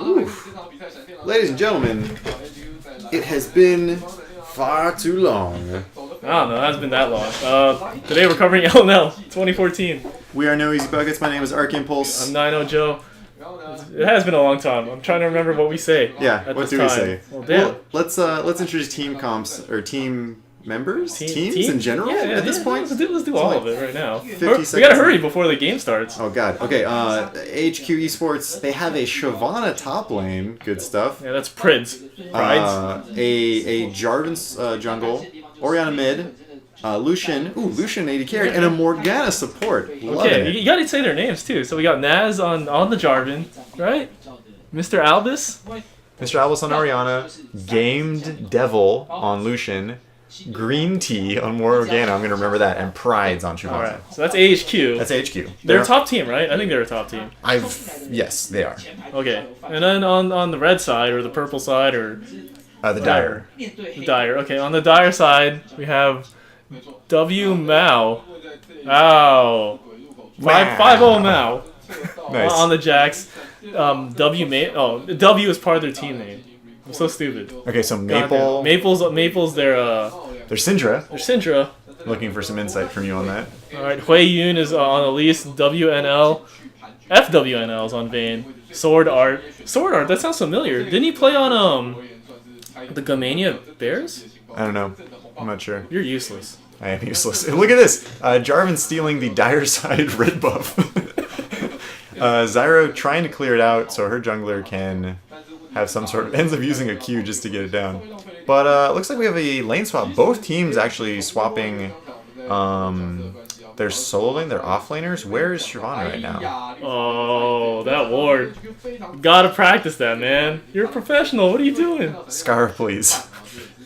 Oof. Ladies and gentlemen, it has been far too long. I don't know, it hasn't been that long. Today we're covering LNL 2014. We are No Easy Buckets. My name is Arc Impulse. I'm 9-0 Joe. It has been a long time. I'm trying to remember what we say. Yeah, what do we say? Well, damn. Well, let's introduce team comps or team members, teams in general. Yeah, at this point, let's do all of it right now. 50 We seconds. gotta hurry before the game starts. Oh god. Okay. HQ Esports. They have a Shyvana top lane. Good stuff. Yeah, that's Prince. Right? A Jarvan jungle. Orianna mid. Lucian. Ooh, Lucian AD carry and a Morgana support. Okay, you gotta say their names too. So we got Naz on the Jarvan, right? Mr. Albus. Mr. Albus on Orianna. Gamed Devil on Lucian. Green Tea on Morgana, I'm going to remember that, and Pride's on Shyvana. Alright, so that's AHQ. That's HQ. They're a top team, right? I think they're a top team. Yes, they are. Okay, and then on the red side, or the purple side, or... The Dire. The Dire, okay. On the Dire side, we have W Mao. Ow. 5-0 Mao. Nice. On the Jacks. W is part of their team name. I'm so stupid. Okay, so Maple. Maple's their Syndra. Their Syndra. Looking for some insight from you on that. Alright, Hui Yun is on Elise. WNL. FWNL is on Vayne. Sword Art, that sounds familiar. Didn't he play on the Gamania Bears? I don't know. I'm not sure. You're useless. I am useless. Look at this. Jarvan stealing the Dire side red buff. Zyro trying to clear it out so her jungler can have some sort of... ends up using a Q just to get it down. But looks like we have a lane swap. Both teams actually swapping their solo lane, their off laners. Where is Shyvana right now? Oh, that ward. Gotta practice that, man. You're a professional. What are you doing? Scar, please.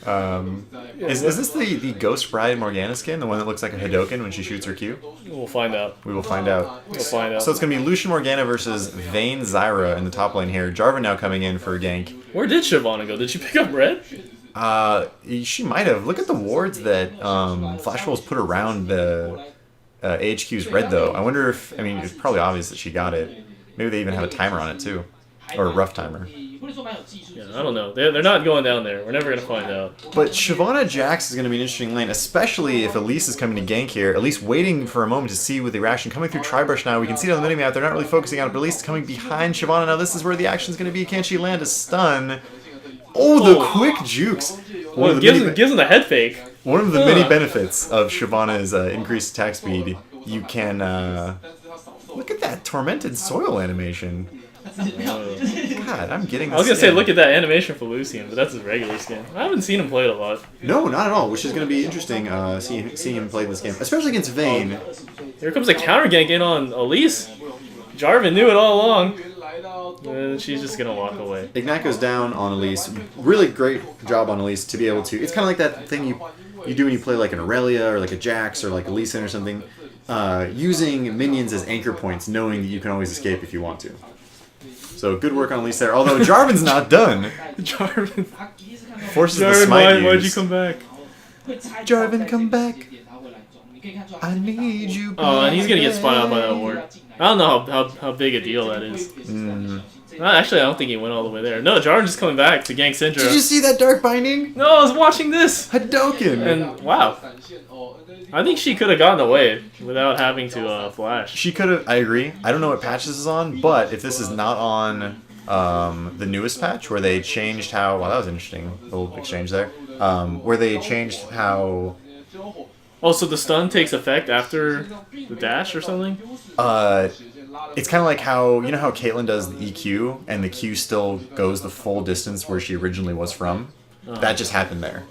Is this the Ghost Bride Morgana skin? The one that looks like a Hadoken when she shoots her Q? We'll find out. We will find out. We'll find out. So it's going to be Lucian Morgana versus Vayne Zyra in the top lane here. Jarvan now coming in for a gank. Where did Shyvana go? Did she pick up red? She might have. Look at the wards that Flash Wolves put around the HQ's red, though. I wonder if... I mean, it's probably obvious that she got it. Maybe they even have a timer on it, too. Or a rough timer. Yeah, I don't know. They're not going down there. We're never going to find out. But Shyvana Jax is going to be an interesting lane, especially if Elise is coming to gank here. Elise waiting for a moment to see with the reaction. Coming through Tribrush now. We can see it on the minimap. They're not really focusing on it, but Elise is coming behind Shyvana. Now this is where the action is going to be. Can she land a stun? Oh, the quick jukes. Gives him the head fake. One of the many benefits of Shyvana's increased attack speed, you can... look at that Tormented Soil animation. God, I'm getting this. I was going to say, look at that animation for Lucian, but that's his regular skin. I haven't seen him play it a lot. No, not at all, which is going to be interesting seeing him play this game, especially against Vayne. Here comes a counter gank in on Elise. Jarvan knew it all along. And she's just going to walk away. Ignite goes down on Elise. Really great job on Elise to be able to... It's kind of like that thing you do when you play like an Aurelia or like a Jax or like a Lee Sin or something. Using minions as anchor points, knowing that you can always escape if you want to. So good work on Elise there. Although Jarvan's not done. Jarvan. Forces the smite why'd you come back? Jarvan, come back. I need you back. Oh, and he's going to get spun out by that ward. I don't know how big a deal that is. Actually, I don't think he went all the way there. No, Jarvan's just coming back to gank Syndra. Did you see that Dark Binding? No, I was watching this. Hadoken. And wow. I think she could have gotten away without having to flash. She could have. I agree. I don't know what patch this is on, but if this is not on the newest patch where they changed how... Wow, that was interesting. Little exchange there. Where they changed how... Oh, so the stun takes effect after the dash or something? It's kind of like how... You know how Caitlyn does the EQ, and the Q still goes the full distance where she originally was from? That just happened there.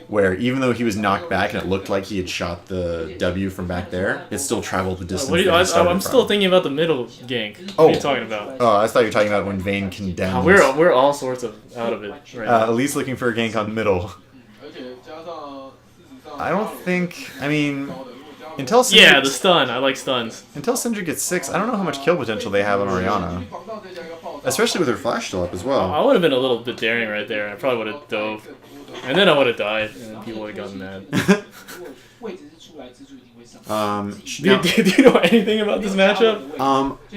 Where even though he was knocked back and it looked like he had shot the W from back there, it still traveled the distance. I'm still thinking about the middle gank. What are you talking about? Oh, I thought you were talking about when Vayne condemns. We're all sorts of out of it right now. Elise looking for a gank on middle. I don't think... I mean... Until Syndra yeah, the stun. I like stuns. Until Syndra gets 6, I don't know how much kill potential they have on Orianna. Especially with her flash still up as well. I would have been a little bit daring right there. I probably would have dove. And then I would have died, and people would have gotten mad. Do you know anything about this matchup?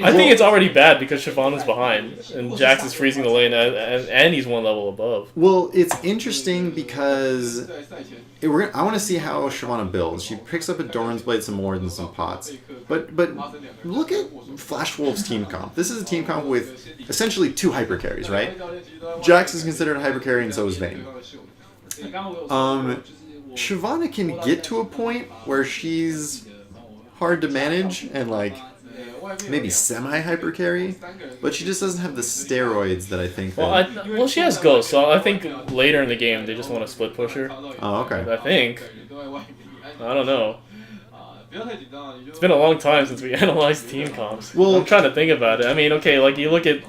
I think it's already bad because Shyvana's behind and Jax is freezing the lane and he's one level above. Well, it's interesting because I want to see how Shyvana builds. She picks up a Doran's Blade some more than some pots. But look at Flash Wolf's team comp. This is a team comp with essentially 2 hyper carries, right? Jax is considered a hyper carry and so is Vayne. Shyvana can get to a point where she's hard to manage and like maybe semi-hyper carry, but she just doesn't have the steroids that I think. Well, she has Ghost, so I think later in the game they just want to split push her. Oh, okay. I think. I don't know. It's been a long time since we analyzed team comps. Well, I'm trying to think about it. I mean, okay, like you look at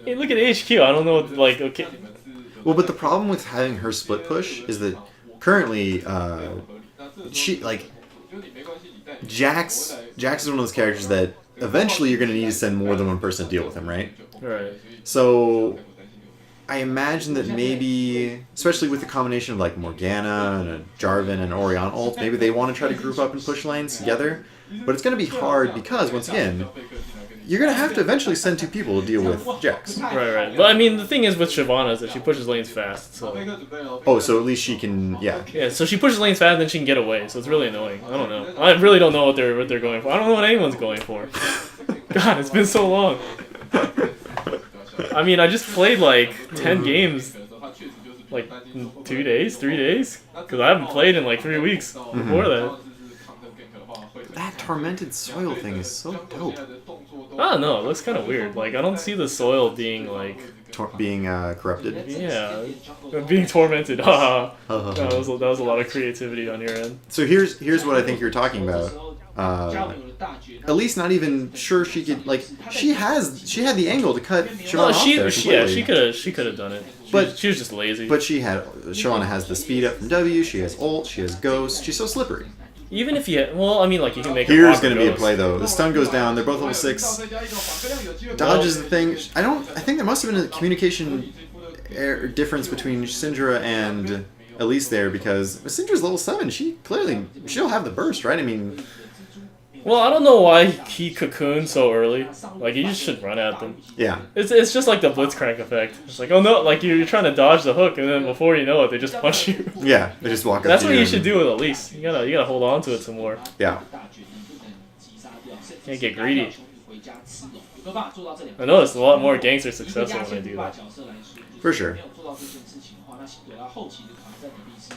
HQ. I don't know, like okay. Well, but the problem with having her split push is that currently, she like Jax is one of those characters that eventually you're going to need to send more than one person to deal with him, right? Right. So I imagine that maybe, especially with the combination of like Morgana and a Jarvan and Orion ult, maybe they want to try to group up and push lanes together. But it's going to be hard because, once again, you're going to have to eventually send 2 people to deal with Jax. Right. But I mean, the thing is with Shyvana is that she pushes lanes fast. So. Oh, so at least she can, yeah. Yeah, so she pushes lanes fast and then she can get away. So it's really annoying. I don't know. I really don't know what they're going for. I don't know what anyone's going for. God, it's been so long. I mean, I just played like 10 games, like in 2 days, 3 days, because I haven't played in like 3 weeks before that. That tormented soil thing is so dope. I don't know, it looks kind of weird. Like I don't see the soil being like corrupted. Yeah, being tormented. That was a lot of creativity on your end. So here's what I think you're talking about. At least not even sure she could like she had the angle to cut Shyvana off there completely. She could have done it. But she was just lazy. But Shyvana has the speed up from W. She has ult. She has Ghost. She's so slippery. Even if you I mean, like you can make. Here's going to be a play though. The stun goes down. They're both level 6. Dodge is the thing. I think there must have been a communication difference between Syndra and Elise there because Syndra's level 7. She'll have the burst, right? I mean. Well, I don't know why he cocooned so early. Like, you just should run at them. Yeah. It's just like the Blitzcrank effect. It's like, oh no, like you're trying to dodge the hook, and then before you know it, they just punch you. Yeah, they just walk up. That's what you should do with Elise. You gotta hold on to it some more. Yeah. Can't get greedy. I noticed a lot more ganks are successful when they do that. For sure.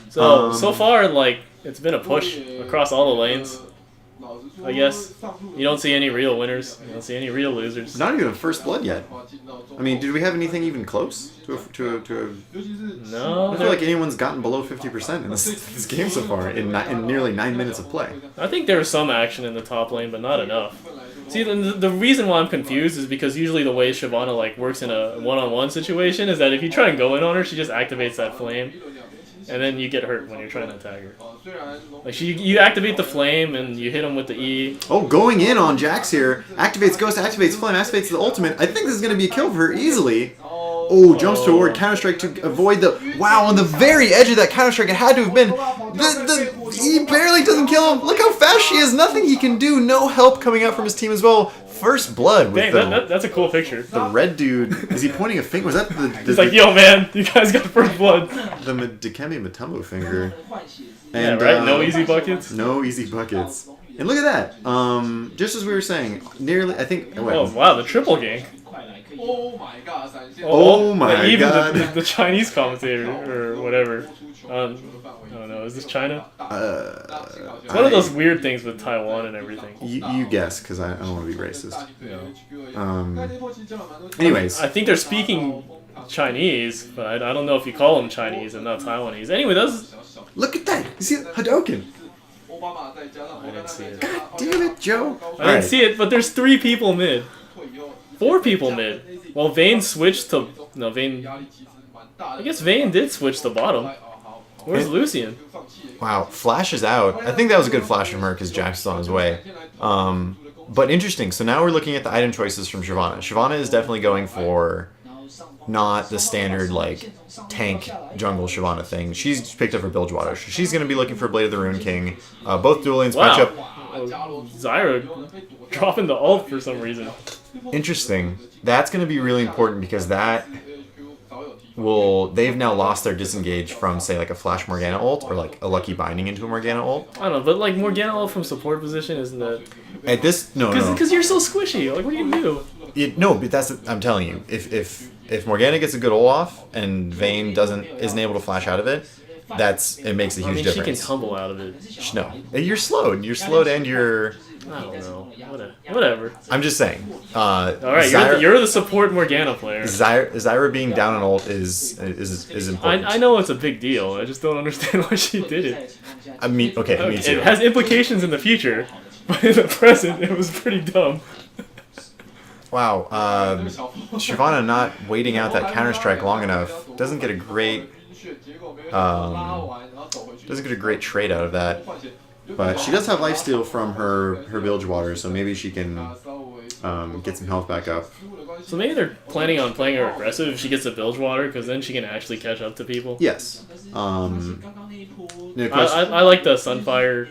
So far, like, it's been a push across all the lanes. I guess you don't see any real winners. You don't see any real losers. Not even first blood yet. I mean, did we have anything even close to No. I feel like anyone's gotten below 50% in this game so far in nearly 9 minutes of play. I think there was some action in the top lane, but not enough. See, the reason why I'm confused is because usually the way Shyvana like works in a one-on-one situation is that if you try and go in on her, she just activates that flame. And then you get hurt when you're trying to attack her. Like you activate the flame and you hit him with the E. Oh, going in on Jax here. Activates Ghost, activates Flame, activates the ultimate. I think this is going to be a kill for her easily. Oh, jumps toward Counter-Strike to avoid the... Wow, on the very edge of that Counter-Strike, it had to have been... He barely doesn't kill him. Look how fast she is. Nothing he can do. No help coming out from his team as well. First blood with that's a cool picture. The red dude. Is he pointing a finger? Was that the... He's like, yo, man, you guys got first blood. The Dikembe Mutombo finger. And, yeah, right? No easy buckets? No easy buckets. And look at that. Just as we were saying, nearly, I think... Oh, wow, the triple gank. Oh my god. Even the Chinese commentator, or whatever. I don't know, is this China? It's one of those weird things with Taiwan and everything. You guess, because I don't want to be racist. No. Anyways. I think they're speaking Chinese, but I don't know if you call them Chinese and not Taiwanese. Anyway, that's... Look at that! You see Hadouken? I didn't see it. God damn it, Joe! I didn't see it, but there's 3 people mid. 4 people mid. Well, Vayne switched to... No, Vayne... I guess Vayne did switch to bottom. Where's Lucian? Wow, Flash is out. I think that was a good flash from her because Jax is on his way. But interesting, so now we're looking at the item choices from Shyvana. Shyvana is definitely going for not the standard like tank jungle Shyvana thing. She's picked up her Bilgewater. She's going to be looking for Blade of the Rune King. Both dual lanes match up. Zyra dropping the ult for some reason. Interesting. That's going to be really important because they've now lost their disengage from, say, like a Flash Morgana ult or like a Lucky Binding into a Morgana ult. I don't know, but like Morgana ult from support position isn't that? At this, no. Because you're so squishy. Like, what do you do? No, but I'm telling you, if Morgana gets a good ult off and Vayne isn't able to flash out of it, it makes a huge difference. She can tumble out of it. No, you're slowed. You're slowed, and you're. I don't know. Whatever. I'm just saying. All right, you're the support Morgana player. Zyra being down an ult is important. I know it's a big deal. I just don't understand why she did it. I mean, okay, me too. It has implications in the future, but in the present, it was pretty dumb. Wow, Shyvana not waiting out that Counter-Strike long enough doesn't get a great trade out of that. But she does have lifesteal from her Bilgewater, so maybe she can get some health back up. So maybe they're planning on playing her aggressive if she gets a Bilgewater, because then she can actually catch up to people. Yes. I like the Sunfire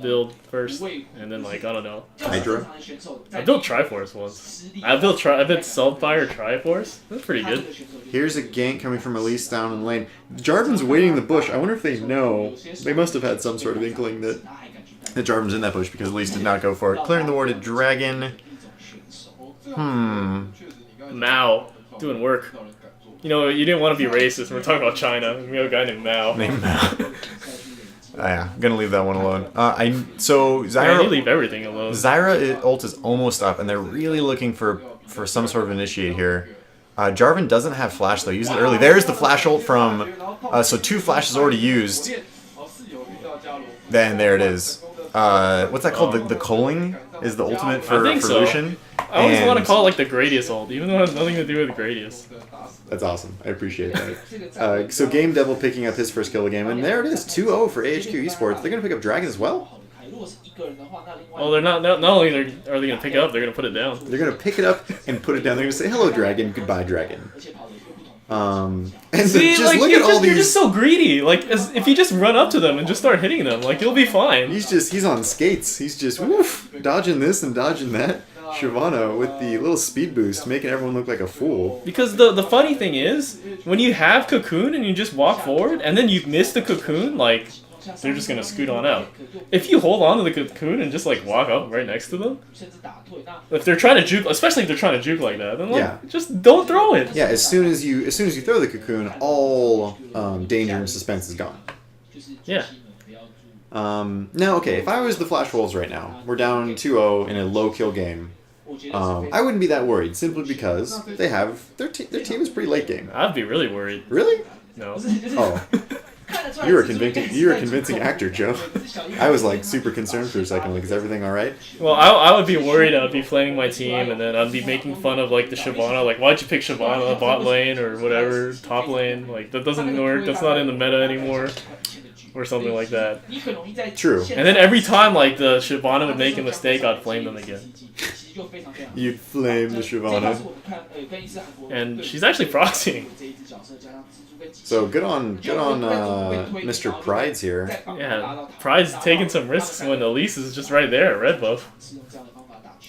build first, and then like I don't know. Hydra. I built Triforce once. I built Sunfire Triforce. That's pretty good. Here's a gank coming from Elise down in the lane. Jarvan's waiting in the bush. I wonder if they know. They must have had some sort of inkling that Jarvan's in that bush because Elise did not go for it. Clearing the warded dragon. Mao doing work. You know, you didn't want to be racist. We're talking about China. We have a guy named Mao. Yeah, I'm gonna leave that one alone. Zyra. Yeah, you leave everything alone. Zyra ult is almost up, and they're really looking for some sort of initiate here. Jarvan doesn't have flash though. Use it early. There's the flash ult from. So 2 flashes already used. Then there it is. What's that called? The culling is the ultimate for Lucian. I always want to call it like the Gradius ult, even though it has nothing to do with Gradius. That's awesome. I appreciate that. So Game Devil picking up his first kill of the game, and there it is, 2-0 for AHQ Esports. They're going to pick up Dragon as well? Well, they're not only are they going to pick it up, they're going to put it down. They're going to pick it up and put it down. They're going to say, hello, Dragon, goodbye, Dragon. And see, just like, look at all these... You're just so greedy. Like, if you just run up to them and just start hitting them, like, you'll be fine. He's on skates. He's just, woof, dodging this and dodging that. Shyvana with the little speed boost, making everyone look like a fool. Because the funny thing is, when you have Cocoon and you just walk forward, and then you miss the Cocoon, like, they're just going to scoot on out. If you hold on to the Cocoon and just, like, walk up right next to them, if they're trying to juke, especially if they're trying to juke like that, then, like, just don't throw it. Yeah, as soon as you throw the Cocoon, all danger and suspense is gone. Yeah. Now, okay, if I was the Flash Wolves right now, we're down 2-0 in a low-kill game, I wouldn't be that worried, simply because they have their team is pretty late game. I'd be really worried. Really? No. Oh. You're a convincing actor, Joe. I was like super concerned for a second, like, is everything alright? Well, I would be worried. I'd be flaming my team, and then I'd be making fun of like the Shyvana, like, why'd you pick Shyvana bot lane or whatever, top lane? Like, that doesn't work. That's not in the meta anymore. Or something like that. True. And then every time, like, the Shyvana would make a mistake, I'd flame them again. You'd flame the Shyvana. And she's actually proxying. So good on Mr. Prides here. Yeah, Pride's taking some risks when Elise is just right there, red buff.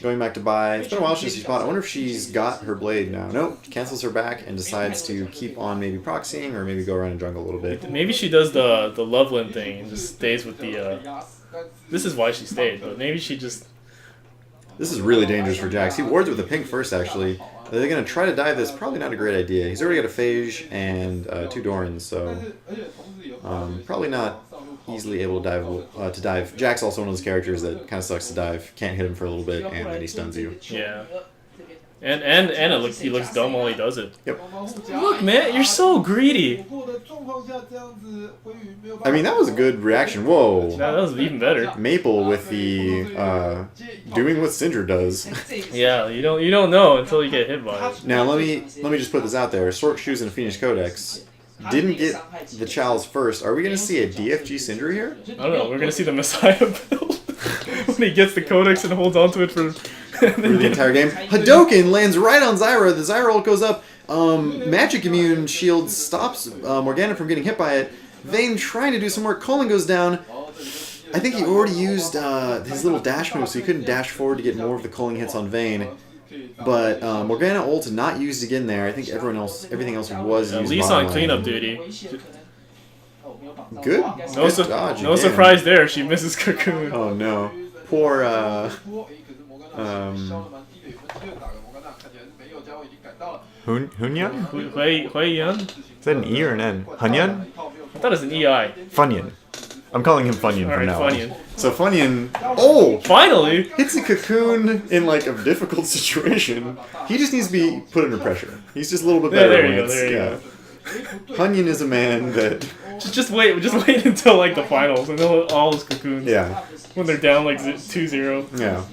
Going back to buy. It's been a while since she's bought. I wonder if she's got her blade now. Nope. Cancels her back and decides to keep on maybe proxying or maybe go around and jungle a little bit. Maybe she does the Loveland thing and just stays with the... This is why she stayed, but maybe she just... This is really dangerous for Jax. He wards with the pink first, actually. They're going to try to dive this. Probably not a great idea. He's already got a Phage and 2 Dorans, so... probably not easily able to dive. Jack's also one of those characters that kind of sucks to dive. Can't hit him for a little bit, and then he stuns you. Yeah. And he looks dumb while he does it. Yep. Look, man, you're so greedy. I mean, that was a good reaction. Whoa. That was even better. Maple with the doing what Syndra does. Yeah, you don't know until you get hit by it. Now let me just put this out there. Sork Shoes and Phoenix Codex didn't get the Chals first. Are we going to see a DFG Syndra here? I don't know. We're going to see the Messiah build when he gets the Codex and holds onto it for the entire game. Hadouken lands right on Zyra. The Zyra ult goes up. Magic Immune Shield stops Morgana from getting hit by it. Vayne trying to do some work. Colin goes down. I think he already used his little dash move, so he couldn't dash forward to get more of the culling hits on Vayne. But Morgana ult not used again there. I think everything else was At used. least bottom on cleanup lane. duty. Good. No, Good dodge no again. surprise there. She misses Cocoon. Oh no. Poor Hunyan? Hui Yun? Is that an E or an N? Hunyan? I thought it was an EI. Funyun. I'm calling him Funyun from Alright, now on. Funyun. So Funyun. Oh! Finally! Hits a Cocoon in like a difficult situation. He just needs to be put under pressure. He's just a little bit better. There you when go, it's- there you yeah. go. Hunyan is a man that. Just wait until like the finals and they'll all his Cocoons. Yeah. When they're down like 2-0. Yeah.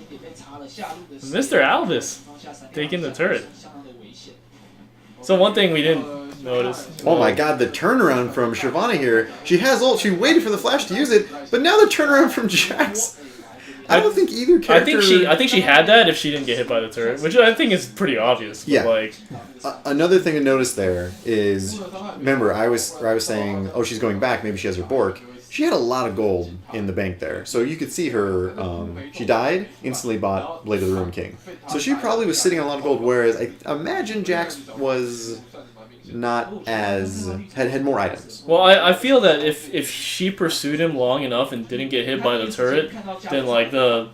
Mr. Albus taking the turret. So one thing we didn't notice. Oh my god, the turnaround from Shyvana here. She has ult, she waited for the flash to use it, but now the turnaround from Jax. I don't think either character... I think she had that if she didn't get hit by the turret, which I think is pretty obvious. But Yeah. like, Another thing to notice there is, remember, I was saying, oh, she's going back, maybe she has her Bork. She had a lot of gold in the bank there, so you could see her, she died, instantly bought Blade of the Ruined King. So she probably was sitting on a lot of gold, whereas I imagine Jax was not as, had more items. well, I feel that if she pursued him long enough and didn't get hit by the turret, then like the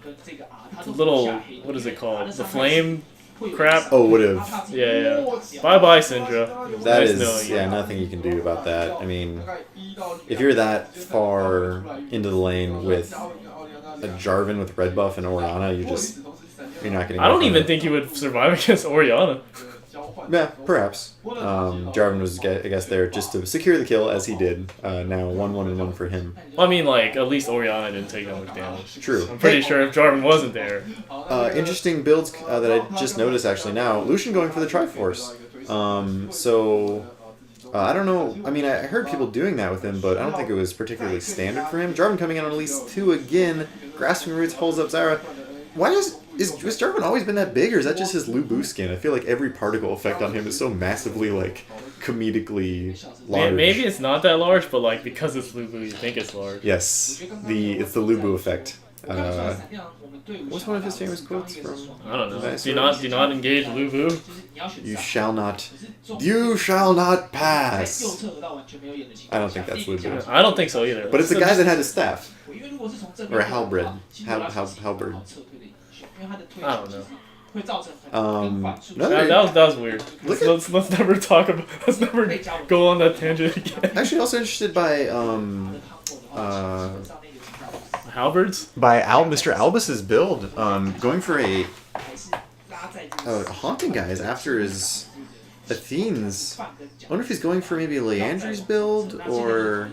little, what is it called? The flame crap? Oh, would have. Yeah. Bye-bye, Syndra. That Nice is, knowing you. yeah, nothing you can do about that. I mean, if you're that far into the lane with a Jarvan with red buff and Orianna, you're not getting. I don't even think he would survive against Orianna. Yeah, perhaps. Jarvan was, I guess, there just to secure the kill, as he did. Now 1-1 and 1 for him. I mean, like, at least Orianna didn't take that much damage. True. I'm pretty sure if Jarvan wasn't there. Interesting builds that I just noticed actually now. Lucian going for the Triforce. I don't know. I mean, I heard people doing that with him, but I don't think it was particularly standard for him. Jarvan coming in on at least 2 again. Grasping Roots holds up Zyra. Why has Jarvan always been that big, or is that just his Lu Bu skin? I feel like every particle effect on him is so massively, like, comedically large. Maybe it's not that large, but like because it's Lu Bu, you think it's large. Yes, it's the Lu Bu effect. What's one of his famous quotes from? I don't know. Nice Do not engage Lu Bu. You shall not pass. I don't think that's Lu Bu. I don't think so either. But it's the guy that had his staff. Or a halberd. Halberd. I don't know. Another, That was weird. Let's never talk about. Let's never go on that tangent again. actually also interested by Halberds? By Mr. Albus's build. going for a Haunting Guys after his Athene's. I wonder if he's going for maybe a Leandri's build, or...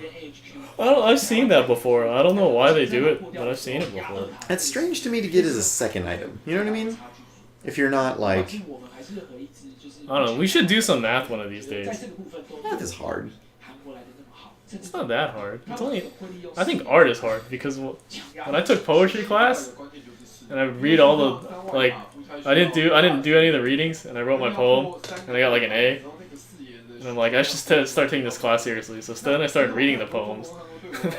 I've seen that before. I don't know why they do it, but I've seen it before. It's strange to me to get as a second item. You know what I mean? If you're not, like... I don't know. We should do some math one of these days. Math is hard. It's not that hard. It's only. I think art is hard because when I took poetry class and I read all the like, I didn't do any of the readings and I wrote my poem and I got like an A. And I'm like, I should start taking this class seriously. So then I started reading the poems.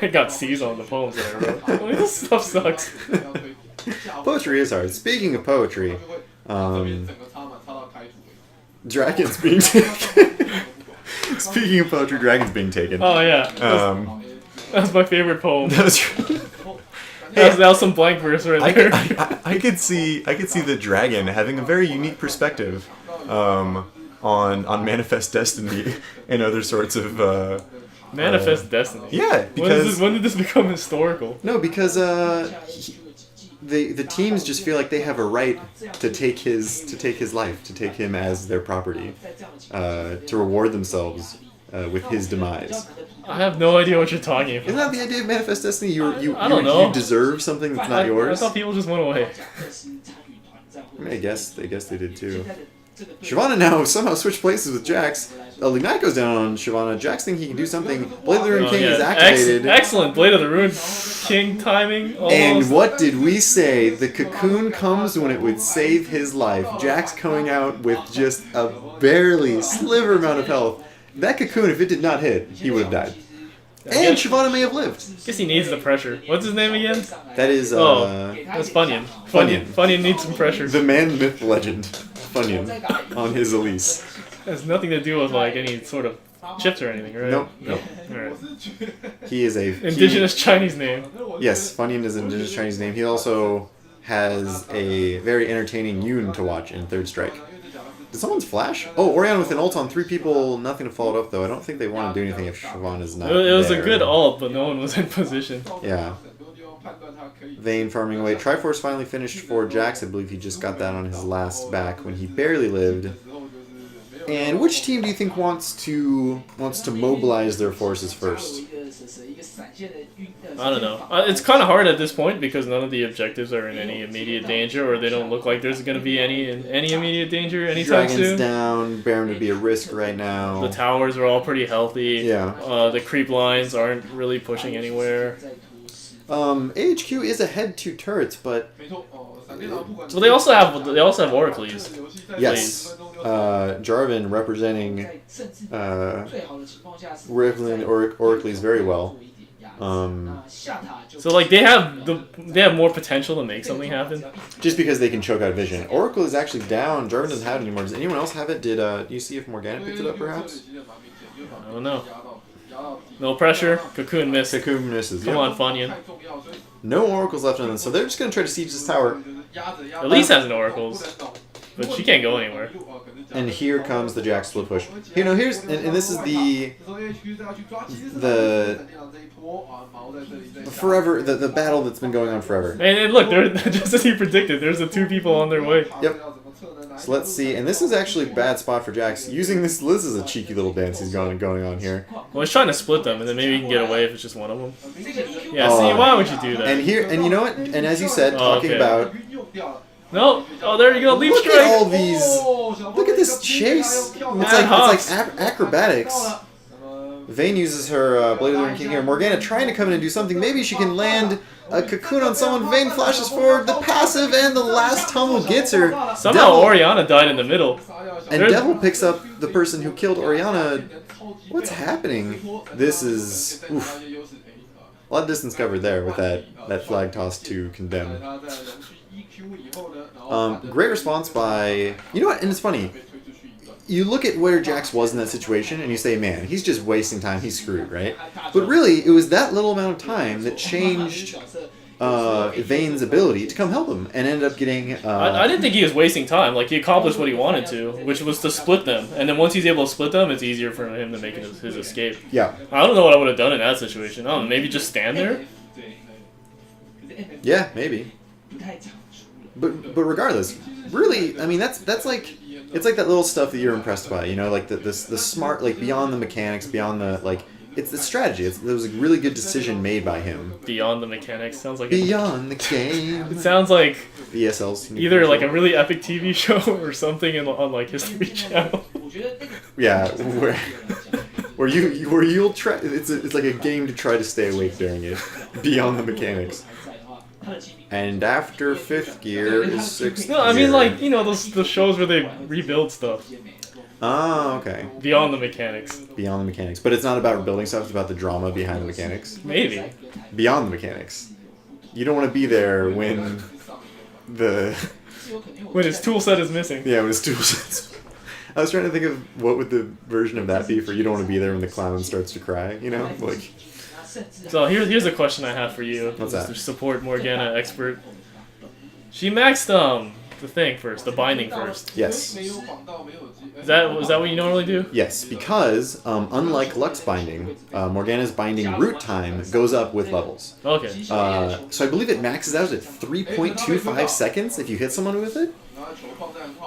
I got C's on the poems that I wrote. I mean, this stuff sucks. Poetry is hard. Speaking of poetry, dragons being taken. Speaking of poetry, dragons being taken. Oh yeah, that was my favorite poem. That was some blank verse right there. I could see the dragon having a very unique perspective on Manifest Destiny and other sorts of Manifest Destiny. yeah, because when did this become historical? No, because the teams just feel like they have a right to take his life, to take him as their property, to reward themselves with his demise. I have no idea what you're talking Isn't about. that the idea of Manifest Destiny? I don't know. You deserve something that's not I yours. thought people just went away. I mean, I guess they did too. Shyvana now somehow switched places with Jax. Ignite goes down on Shyvana. Jax thinking he can do something. Blade of the Ruin King is activated. Excellent Blade of the Ruin King timing. Almost. And what did we say? The cocoon comes when it would save his life. Jax coming out with just a barely sliver amount of health. That cocoon, if it did not hit, he would have died. And Shyvana may have lived. Guess he needs the pressure. What's his name again? That is, that's Funyun. Funyun needs some pressure. the man, myth, legend. Funyun on his Elise. Has nothing to do with like any sort of chips or anything, right? Nope. Alright. He is a... Indigenous Chinese name. Yes, Funyun is an indigenous Chinese name. He also has a very entertaining Yoon to watch in Third Strike. Did someone's flash? Oh, Orion with an ult on 3 people. Nothing to follow it up, though. I don't think they want to do anything if Siobhan is not It was there. a good ult, but no one was in position. Yeah. Vayne farming away. Triforce finally finished for Jax. I believe he just got that on his last back when he barely lived. And which team do you think wants to mobilize their forces first? I don't know. It's kind of hard at this point because none of the objectives are in any immediate danger, or they don't look like there's going to be any immediate danger anytime Dragon's soon. down. Baron would be a risk right now. The towers are all pretty healthy. Yeah. The creep lines aren't really pushing anywhere. AHQ is ahead 2 turrets, but So they also have Oracles. yes, Jarvan representing Oracles very well. So like they have more potential to make something happen. Just because they can choke out Vision. Oracle is actually down. Jarvan doesn't have it anymore. Does anyone else have it? Do you see if Morgana picked it up, perhaps? I don't know. No pressure. Cocoon missed. Cocoon misses. Come on, Funyun. No Oracles left on them, so they're just going to try to siege this tower. Elise has an Oracles, but she can't go anywhere. And here comes the Jax split push. You know, here's and this is the forever the battle that's been going on forever. And look, just as he predicted, there's the 2 people on their way. Yep. So let's see, and this is actually a bad spot for Jax. Using this is a cheeky little dance he's going on here. Well, he's trying to split them, and then maybe he can get away if it's just one of them. Yeah, see, why would you do that? And here, and you know what? And as you said, talking about. No. Oh, there you go. Leap Look strike. at all these. Look at this chase. It's like acrobatics. Vayne uses her Blade of the Ruin King here. Morgana trying to come in and do something. Maybe she can land a cocoon on someone. Vayne flashes forward. The passive and the last tumble gets her. Somehow Devil, Orianna died in the middle. and Devil picks up the person who killed Orianna. What's happening? This is... Oof. A lot of distance covered there with that flag toss to condemn. Great response by... You know what? And it's funny. You look at where Jax was in that situation and you say, man, he's just wasting time. He's screwed, right? But really, it was that little amount of time that changed Vayne's ability to come help him and ended up getting... I didn't think he was wasting time. Like, he accomplished what he wanted to, which was to split them. And then once he's able to split them, it's easier for him to make his escape. Yeah. I don't know what I would have done in that situation. I don't know, maybe just stand there? Yeah, maybe. But regardless, really, I mean, that's like... It's like that little stuff that you're impressed by, you know, like the smart, like beyond the mechanics, beyond the, like, it's the strategy. It was a really good decision made by him. Beyond the mechanics. Sounds like Beyond the game. It sounds like ESL's either like a really epic TV show or something on like History Channel. Yeah, where you'll try. It's like a game to try to stay awake during it. Beyond the mechanics. And after 5th gear is 6th No, I mean gear. like, you know, the shows where they rebuild stuff. Oh, okay. Beyond the mechanics. Beyond the mechanics. But it's not about building stuff, it's about the drama behind the mechanics. Maybe. Beyond the mechanics. You don't want to be there when when his tool set is missing. Yeah, when his tool sets. I was trying to think of what would the version of that be for you don't want to be there when the clown starts to cry, you know? Like... So here's a question I have for you. What's that? To support Morgana expert. She maxed the thing first, the binding first. Yes. Is that what you normally do? Yes, because unlike Lux binding, Morgana's binding root time goes up with levels. Okay. So I believe it maxes out at 3.25 seconds if you hit someone with it.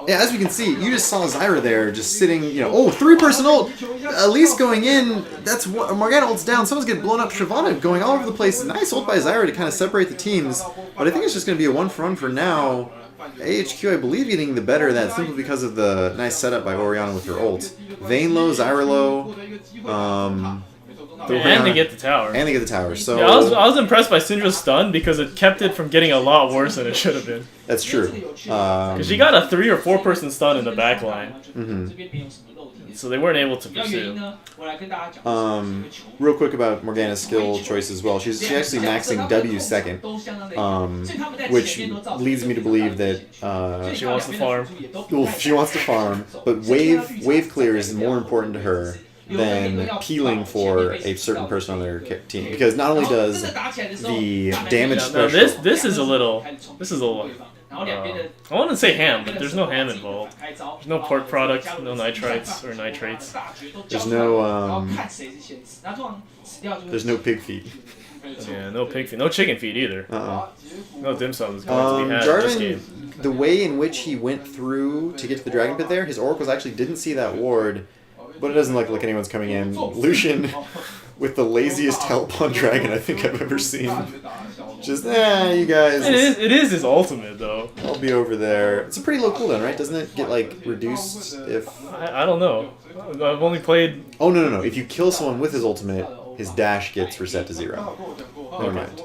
Yeah, as we can see, you just saw Zyra there just sitting, you know, oh, 3-person ult! Elise going in, that's what, Morgana ult's down, someone's getting blown up, Shyvana going all over the place. Nice ult by Zyra to kind of separate the teams, but I think it's just going to be a 1-for-1 for now. AHQ, I believe, getting the better of that simply because of the nice setup by Oriana with her ult. Vayne low, Zyra low, And they get the tower. and they get the tower. So Yeah, I was impressed by Syndra's stun because it kept it from getting a lot worse than it should have been. that's true. Because she got a 3 or 4 person stun in the back line. So they weren't able to pursue. Real quick about Morgana's skill choice as well. She's actually maxing W second, which leads me to believe that She wants to farm. well, she wants to farm, but wave clear is more important to her than peeling for a certain person on their team, because not only does the damage No, threshold. this is a little. I want to say ham, but there's no ham involved. There's no pork product, no nitrites or nitrates. There's no pig feet. Yeah, no pig feed, no chicken feed either. Uh-uh. No dim sum is going to be had in this game. Jarvan, the way in which he went through to get to the Dragon Pit there, his oracles actually didn't see that ward, but it doesn't look like anyone's coming in. Lucian with the laziest help on Dragon I think I've ever seen. Just, you guys. It is his ultimate though. I'll be over there. It's a pretty low cooldown, right? Doesn't it get, like, reduced if... I don't know. I've only played. Oh, no. If you kill someone with his ultimate, his dash gets reset to 0. Never mind.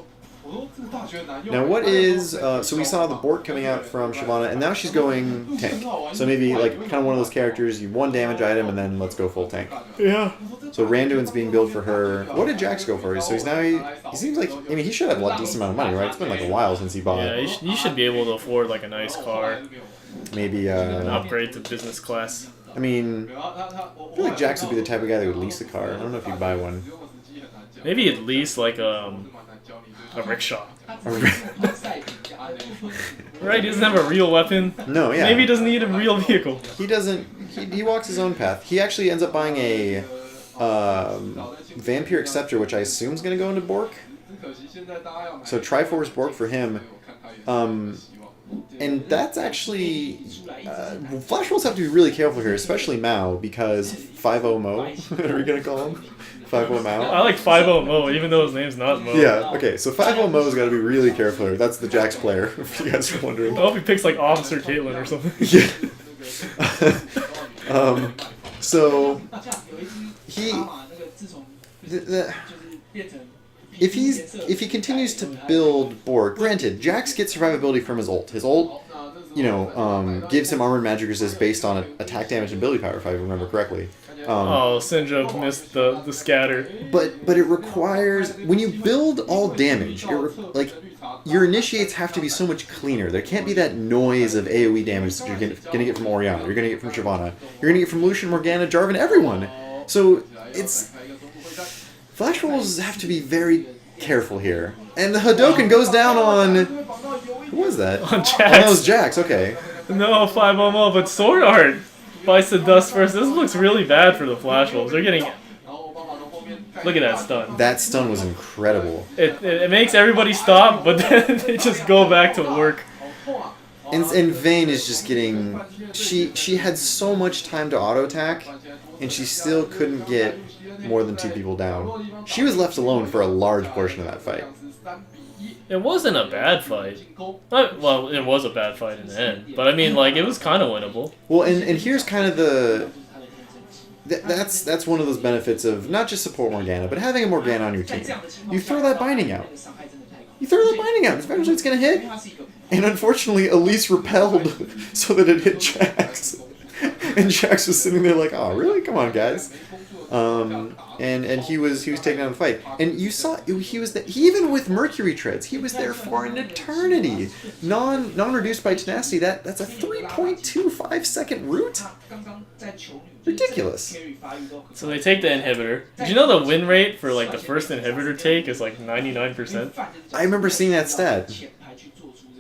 Now what is... so we saw the Bork coming out from Shyvana, and now she's going tank. So maybe, like, kind of one of those characters, you one damage item, and then let's go full tank. Yeah. So Randuin's being built for her. What did Jax go for? So he's now... He seems like... I mean, he should have a decent amount of money, right? It's been like a while since he bought... Yeah, you should be able to afford like a nice car, Maybe... an upgrade to business class. I mean... I feel like Jax would be the type of guy that would lease a car. I don't know if he'd buy one. Maybe at least like a rickshaw. Right? He doesn't have a real weapon. No, yeah. Maybe he doesn't need a real vehicle. He doesn't. He walks his own path. He actually ends up buying a Vampiric Scepter, which I assume is going to go into Bork. So Triforce Bork for him. And that's actually... Flash Rolls have to be really careful here, especially Mao, because 5-0 Mo, what are we going to call him? 5-0 Mao? I like 5-0 Mo, even though his name's not Mo. Yeah, okay, so 5-0 Mo's got to be really careful here. That's the Jax player, if you guys are wondering. I hope he picks like Officer Caitlyn or something. Yeah. So he, if he continues to build Bork, granted, Jax gets survivability from his ult. His ult, gives him armored magic resist based on attack damage and ability power, if I remember correctly. Syndra missed the scatter. But it requires, when you build all damage, your initiates have to be so much cleaner. There can't be that noise of AoE damage that you're going to get from Orianna, you're going to get from Shyvana, you're going to get from Lucian, Morgana, Jarvan, everyone. So it's... Flash rolls have to be very careful here. And the Hadoken goes down on... Who was that? On Jax. Oh, that was Jax, okay. No, 5-0 Mo, but Sword Art bites the dust first. This looks really bad for the Flash Wolves. They're getting... Look at that stun. That stun was incredible. It makes everybody stop, but then they just go back to work. And Vayne is just getting... She had so much time to auto-attack, and she still couldn't get more than 2 people down. She was left alone for a large portion of that fight. It wasn't a bad fight. Well, it was a bad fight in the end. But I mean, like, it was kind of winnable. Well, and here's kind of the... That's one of those benefits of not just support Morgana, but having a Morgana on your team. You throw that binding out. Eventually it's going to hit. And unfortunately, Elise repelled so that it hit Jax. And Jax was sitting there like, oh, really? Come on, guys. And he was taking down the fight. And you saw he even with Mercury Treads, he was there for an eternity. Non-reduced by tenacity, that's a 3.25 second route? Ridiculous. So they take the inhibitor. Did you know the win rate for like the first inhibitor take is like 99%? I remember seeing that stat.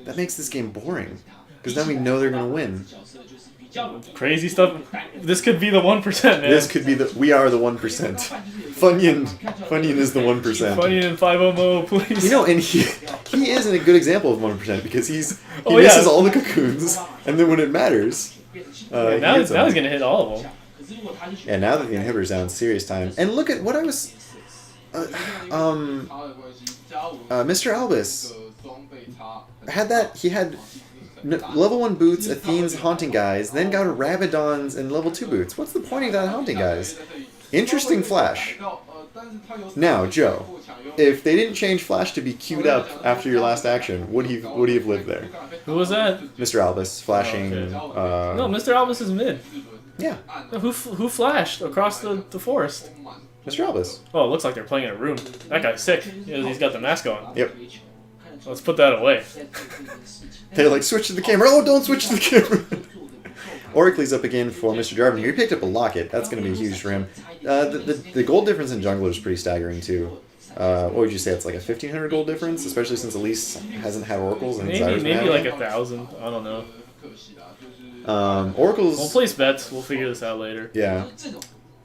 That makes this game boring. Because then we know they're going to win. Crazy stuff. This could be the 1%, man. This could be we are the 1%. Funyun is the 1%. Funyun and 5-0 Mo, please. And he isn't a good example of 1% because he misses all the cocoons, and then when it matters, now he's gonna hit all of them. Yeah, now that the inhibitor's down, serious time. And look at what I was... Mr. Albus had that... He had level 1 boots, Athene's haunting guys, then got a Rabadon's and level 2 boots. What's the point of that haunting guys? Interesting Flash. Now, Joe, if they didn't change Flash to be queued up after your last action, would he have lived there? Who was that? Mr. Albus flashing. No, Mr. Albus is mid. Yeah, No, who flashed across the forest? Mr. Albus. Oh, it looks like they're playing in a room. That guy's sick. He's got the mask on. Yep. Let's put that away. They like switch to the camera. Oh, don't switch to the camera. Oracles up again for Mr. Jarvan here. He picked up a locket. That's going to be huge for him. The gold difference in jungler is pretty staggering too. What would you say? It's like a 1,500 gold difference, especially since Elise hasn't had oracles and Zyra's been Maybe having like it. 1,000. I don't know. Oracles. We'll place bets. We'll figure this out later. Yeah.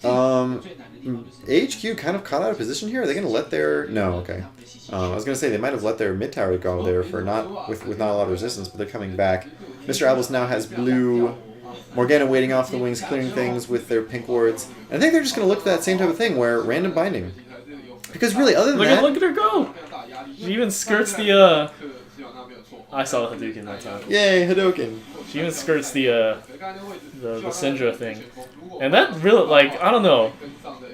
HQ kind of caught out of position here. Are they going to let their... No, okay. I was going to say they might have let their mid tower go there for not with not a lot of resistance, but they're coming back. Mr. Albus now has blue. Morgana waiting off the wings, clearing things with their pink wards. And I think they're just going to look for that same type of thing where random binding. Because really, other than that... Look at her go! She even skirts the, I saw the Hadouken that time. Yay, Hadouken. She even skirts the Syndra thing. And that really, like, I don't know.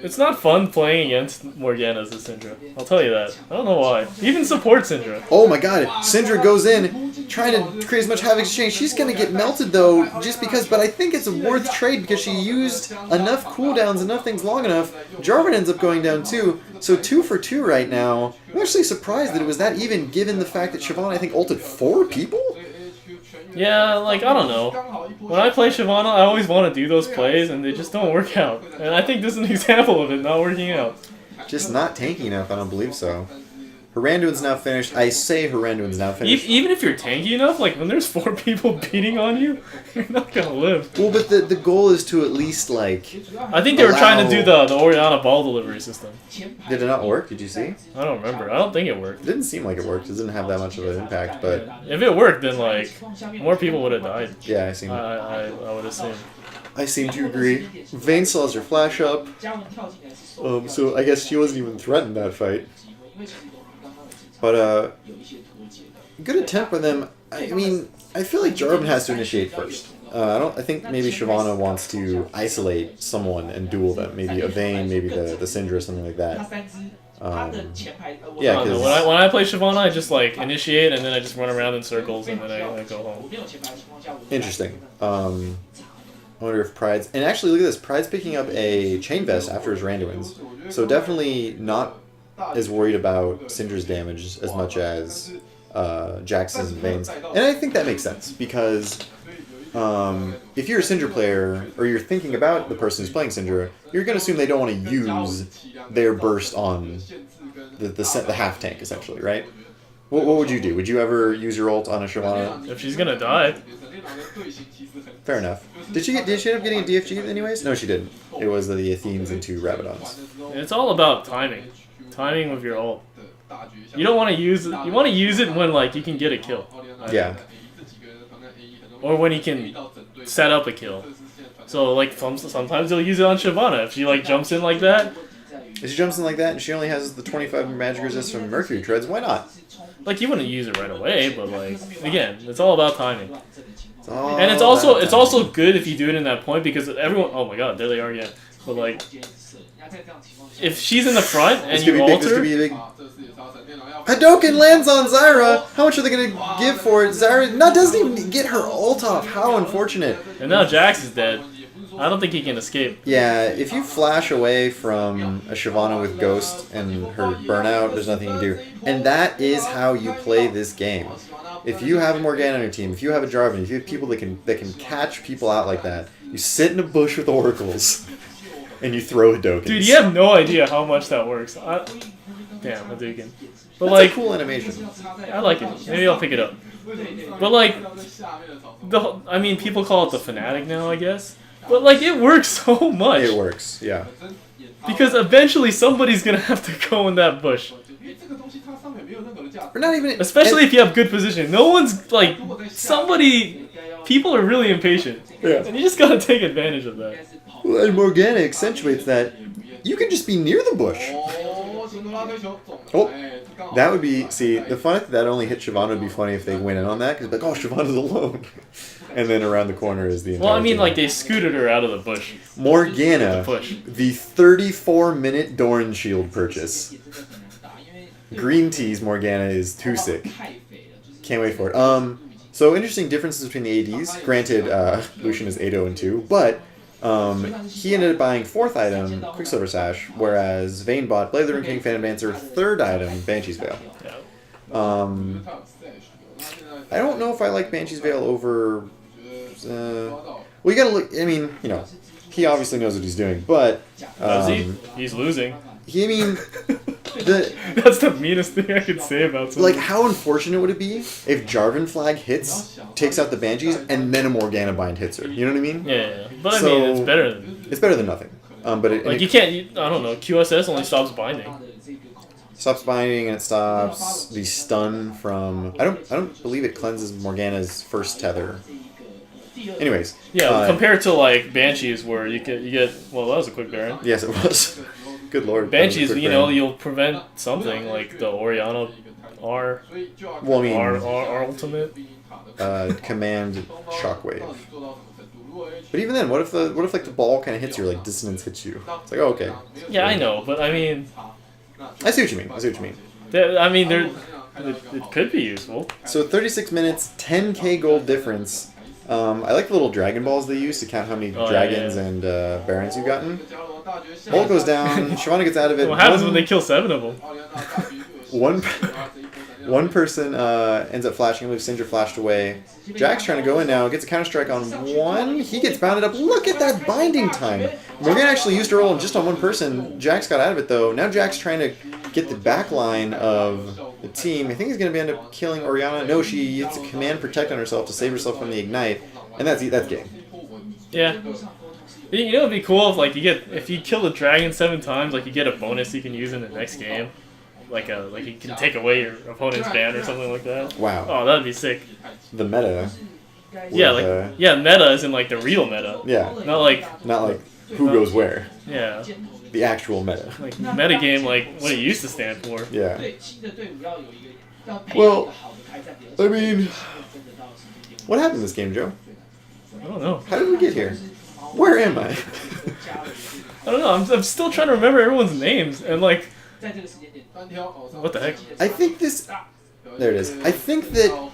It's not fun playing against Morgana as a Syndra. I'll tell you that. I don't know why. Even support Syndra. Oh my god, Syndra goes in, trying to create as much havoc as she can. She's going to get melted though, just because, but I think it's a worth trade because she used enough cooldowns, enough things long enough. Jarvan ends up going down too, so 2 for 2 right now. I'm actually surprised that it was that even given the fact that Shyvana, I think, ulted 4 people? Yeah, like, I don't know. When I play Shyvana, I always want to do those plays, and they just don't work out. And I think this is an example of it not working out. Just not tanky enough, I don't believe so. Heranduin's now finished. I say Heranduin's now finished. Even if you're tanky enough, like, when there's 4 people beating on you, you're not gonna live. Well, but the goal is to at least, like... I think they were trying to do the Orianna ball delivery system. Did it not work? Did you see? I don't remember. I don't think it worked. It didn't seem like it worked. It didn't have that much of an impact, but... If it worked, then, like, more people would have died. Yeah, I seem... I would assume. I seem to agree. Vayne still has her flash up. So I guess she wasn't even threatened that fight. But, good attempt by them. I mean, I feel like Jarvan has to initiate first. I think maybe Shyvana wants to isolate someone and duel them. Maybe a Vayne, maybe the Syndra, something like that. Yeah, because... When I play Shyvana, I just, like, initiate, and then I just run around in circles, and then I go home. Interesting. I wonder if Pride's... And actually, look at this. Pride's picking up a Chain Vest after his Randuin's. So definitely not as worried about Syndra's damage as much as Jax's and Vayne's. And I think that makes sense, because if you're a Syndra player, or you're thinking about the person who's playing Syndra, you're going to assume they don't want to use their burst on the half tank, essentially, right? What would you do? Would you ever use your ult on a Shyvana? If she's gonna die. Fair enough. Did she end up getting a DFG anyways? No, she didn't. It was the Athenes and 2 Rabadons. It's all about timing. Timing with your ult. You don't want to use it. You want to use it when, like, you can get a kill. Yeah. Or when you can set up a kill. So, like, sometimes you'll use it on Shyvana. If she, like, jumps in like that. If she jumps in like that and she only has the 25 magic resist from Mercury Treads, why not? Like, you wouldn't use it right away, but, like, again, it's all about timing. And it's Oh, also good if you do it in that point, because everyone... Oh my god, there they are again. But, like, if she's in the front and you ult This could her... be a big... Hadouken lands on Zyra! How much are they going to give for it? Zyra doesn't even get her ult off. How unfortunate. And now Jax is dead. I don't think he can escape. Yeah, if you flash away from a Shyvana with Ghost and her burnout, there's nothing you can do. And that is how you play this game. If you have a Morgana on your team, if you have a Jarvan, if you have people that can catch people out like that, you sit in a bush with oracles and you throw Hadouken. Dude, you have no idea how much that works. Damn, Hadouken. But That's like, a cool animation. I like it. Maybe I'll pick it up. But like, I mean, people call it the Fnatic now, I guess. But like, it works so much. It works, yeah. Because eventually somebody's gonna have to go in that bush. Or not even... Especially if you have good position. No one's like, people are really impatient. Yeah. And you just gotta take advantage of that. Well, and Morgana accentuates that. You can just be near the bush. Oh, That would be, see, the fun that only hit Shyvana would be funny if they went in on that, because like, oh, Shyvana's alone. And then around the corner is the entire Well, I mean, team. like, they scooted her out of the bush. Morgana, The push. the 34-minute Doran Shield purchase. Green Tea's Morgana is too sick. Can't wait for it. So interesting differences between the ADs. Granted, Lucian is 8-0 and 2, but he ended up buying 4th item, Quicksilver Sash, whereas Vayne bought Blade of the Ruined King, Phantom Dancer, 3rd item, Banshee's Veil. Yeah. I don't know if I like Banshee's Veil over. Well, you gotta look. I mean, you know, he obviously knows what he's doing, but Does he? He's losing. I mean, the That's the meanest thing I could say about something. like, how unfortunate would it be if Jarvan Flag hits, takes out the Banshees, and then a Morgana bind hits her? You know what I mean? Yeah. But I So- mean, it's better than. It's better than nothing. But it, Like, and you it can't. I don't know. QSS only stops binding. stops binding and it stops the stun from. I don't believe it cleanses Morgana's first tether. Anyways. Yeah, compared to, like, Banshees, where you get. Well, that was a quick Baron. Yes, it was. Good lord. that was a Banshees, quick you know, burn. you'll prevent something like the Oriana R, Well, I mean, R ultimate. command shockwave. But even then, what if like the ball kind of hits you, or like dissonance hits you? It's like, oh, okay. Yeah, I know, but I mean, I see what you mean. I see what you mean. it could be useful. So 36 minutes, 10k gold difference. I like the little Dragon Balls they use to count how many dragons and barons you've gotten. Ult goes down. Shyvana gets out of it. What happens when they kill 7 of them? One person ends up flashing. I believe Syndra flashed away. Jack's trying to go in now. Gets a counter strike on one. He gets bounded up. Look at that binding time. Morgana actually used her ult just on one person. Jax got out of it though. Now Jack's trying to get the back line of the team. I think he's going to end up killing Oriana. No, she uses a command protect on herself to save herself from the ignite. And that's game. Yeah. You know, it'd be cool if like if you kill the dragon 7 times, like you get a bonus you can use in the next game. Like you can take away your opponent's ban or something like that. Wow. Oh, that'd be sick. The meta. Yeah, with, like meta is in like the real meta. Yeah. Not like Not like who goes where. yeah, The actual meta. like meta game like what it used to stand for. Yeah. Well, I mean, what happened in this game, Joe? I don't know. How did we get here? Where am I? I don't know. I'm still trying to remember everyone's names and like what the heck? I think this. There it is. I think that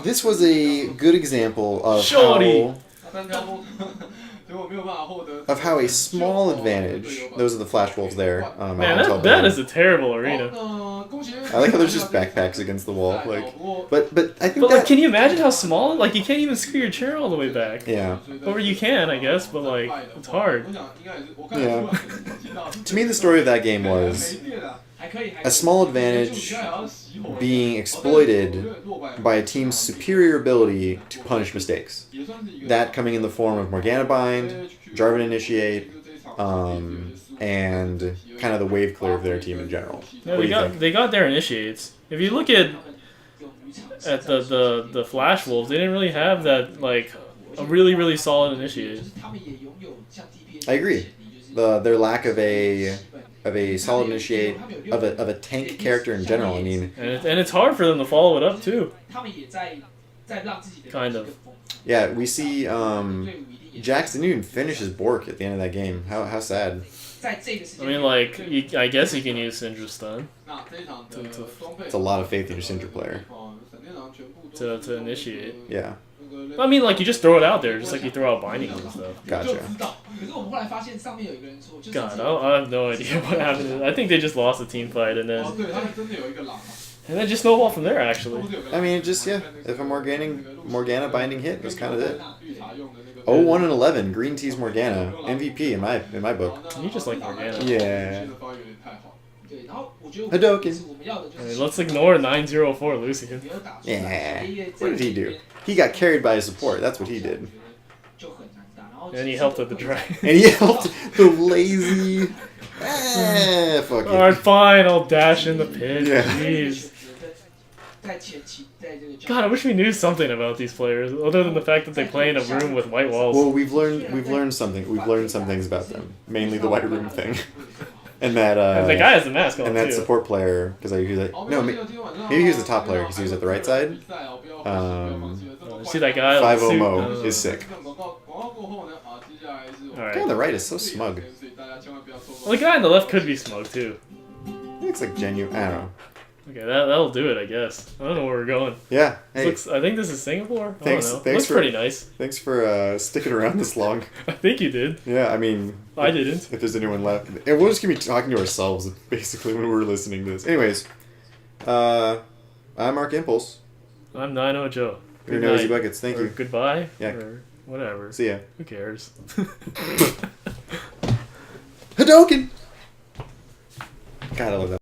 this was a good example of Shorty. how a small advantage. Those are the Flash Wolves there. Man, that is a terrible arena. I like how there's just backpacks against the wall. Like, but I think But that. like, can you imagine how small? Like, you can't even screw your chair all the way back. Yeah. Or you can, I guess, but like, it's hard. Yeah. To me, the story of that game was a small advantage being exploited by a team's superior ability to punish mistakes. That coming in the form of Morgana Bind, Jarvan Initiate, and kind of the wave clear of their team in general. Yeah, What do you think? they got their initiates. If you look at the Flash Wolves, they didn't really have that like a really solid initiate. I agree. Their lack of a solid initiate of a tank character in general. I mean, And it's hard for them to follow it up too. Kind of. yeah, we see Jax didn't even finish his Bork at the end of that game. How sad. I mean, like, I guess you can use Syndra stun It's a lot of faith in your Syndra player. to initiate. Yeah, I mean, like, you just throw it out there, just like you throw out bindings and stuff. gotcha. God, I have no idea what happened. I think they just lost the team fight and then just snowballed from there. Actually, I mean, just if a Morgana binding hit, that's kind of it. 0-1-11, Green Tea's Morgana MVP in my book. you just like Morgana. Yeah. Hadoken. I mean, let's ignore 904 Lucian. Yeah. What did he do? He got carried by his support. That's what he did. And he helped with the dragon. And he helped the lazy. Fuck it. Alright, fine, I'll dash in the pit. Yeah. Jeez. God, I wish we knew something about these players, other than the fact that they play in a room with white walls. Well, we've learned something. We've learned some things about them. Mainly the white room thing. And that the guy has the mask on and that too. support player because I usually no maybe he was the top player because he was at the right side. See that guy? with 5 the suit? Mo Oh. is sick. The Alright. guy on the right is so smug. Well, the guy on the left could be smug too. He looks like genuine. I don't know. Okay, that'll do it, I guess. I don't know where we're going. Yeah. Hey, I think this is Singapore. Thanks- I don't know. thanks Looks for- pretty nice. thanks for sticking around this long. I think you did. Yeah, I mean, I didn't. if there's anyone left, and we'll just keep talking to ourselves basically when we're listening to this. Anyways, I'm Mark Impulse. I'm 9-0 Joe. Your Good nosy night. buckets. Thank Or you. Goodbye. Yeah. Or whatever. See ya. Who cares? Hadouken! God, I love that.